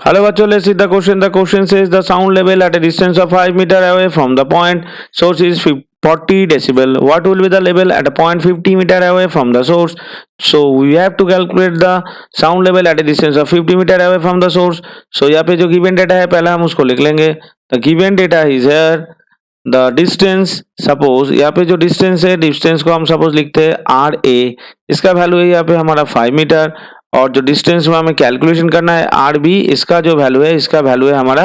Hello bachcho, let's see the question. The question says the sound level at a distance of 5 meter away from the point source is 40 decibel. What will be the level at a point 50 meter away from the source? So we have to calculate the sound level at a distance of 50 meter away from the source. So यहाँ पे जो given data है पहले हम उसको लिख लेंगे. The given data is here. The distance, suppose यहाँ पे जो distance है, distance को हम suppose लिखते हैं RA. इसका वैल्यू है यहाँ पे हमारा 5 मीटर, और जो डिस्टेंस में हमें कैलकुलेशन करना है आर बी, इसका जो वैल्यू है, इसका वैल्यू है हमारा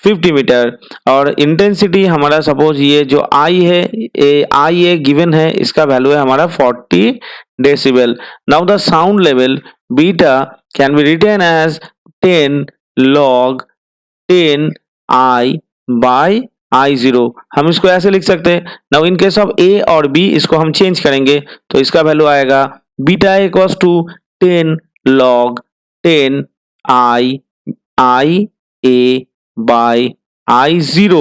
50 मीटर. और इंटेंसिटी हमारा सपोज ये जो आई है, आई ए गिवन है, इसका वैल्यू है हमारा 40 decibel. Now the sound level beta can be written as 10 log 10 I by I0. हम इसको ऐसे लिख सकते हैं. Now in case of A और बी इसको हम चेंज करेंगे तो इसका वैल्यू आएगा beta equals to 10 log 10 I A by I0.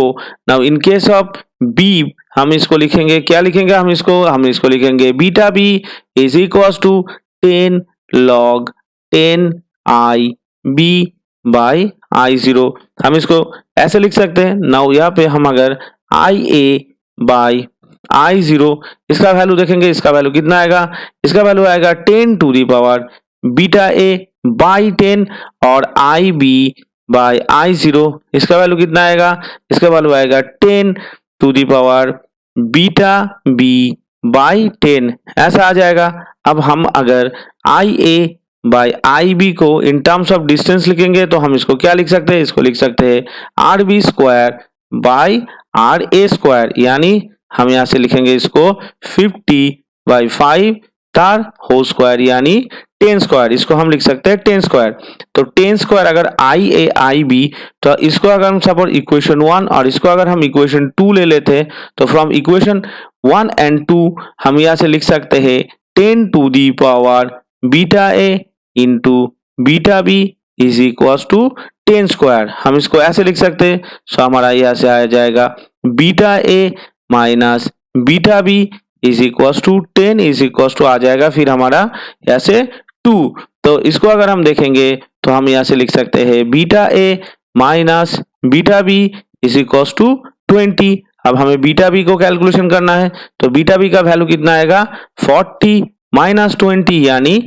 Now in case of B हम इसको लिखेंगे, क्या लिखेंगे हम इसको लिखेंगे beta B is equal to 10 log 10 I B by I0. हम इसको ऐसे लिख सकते हैं. नाउ यहाँ पे हम अगर IA by I0 इसका वैल्यू देखेंगे, इसका वैल्यू कितना आएगा, इसका वैल्यू आएगा 10 to the power beta A by 10, और आई बी बाई I0 इसका वैल्यू कितना आएगा, इसका वैल्यू आएगा 10 to the power beta B by 10, ऐसा आ जाएगा. अब हम अगर आई ए बाई आई बी को इन टर्म्स ऑफ डिस्टेंस लिखेंगे तो हम इसको क्या लिख सकते हैं, इसको लिख सकते हैं R B square by R A square, यानी हम यहाँ से लिखेंगे इसको 50 बाई 5 तार होल स्क्वायर, यानी 10 स्क्वायर. इसको हम लिख सकते हैं 10 स्क्वायर. तो 10 स्क्वायर अगर आई ए आई बी, तो इसको अगर हम सपोज इक्वेशन 1 और इसको अगर हम इक्वेशन 2 ले लेते हैं तो फ्रॉम इक्वेशन 1 एंड 2 हम यहाँ से लिख सकते हैं 10 to the power beta A into beta B is equal to 10 square. हम इसको ऐसे लिख सकते हैं. सो हमारा यहाँ से आ जाएगा beta A minus beta B is equal to 10 is equal to आ जाएगा फिर हमारा ऐसे 2. तो इसको अगर हम देखेंगे तो हम यहाँ से लिख सकते हैं beta A minus beta B is equal to 20. अब हमें बीटा बी को कैलकुलेशन करना है तो बीटा बी का वैल्यू कितना आएगा 40 माइनस 20 यानी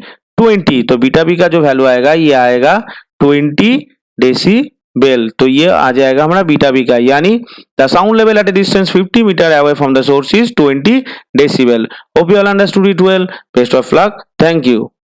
20. तो बीटा बी का जो वैल्यू आएगा ये आएगा 20 डेसिबल. तो ये आ जाएगा हमारा बीटा बी का, यानी the sound level at a distance 50 metre away from the source is 20 decibel. Hope you all understood it well. Best of luck. Thank you.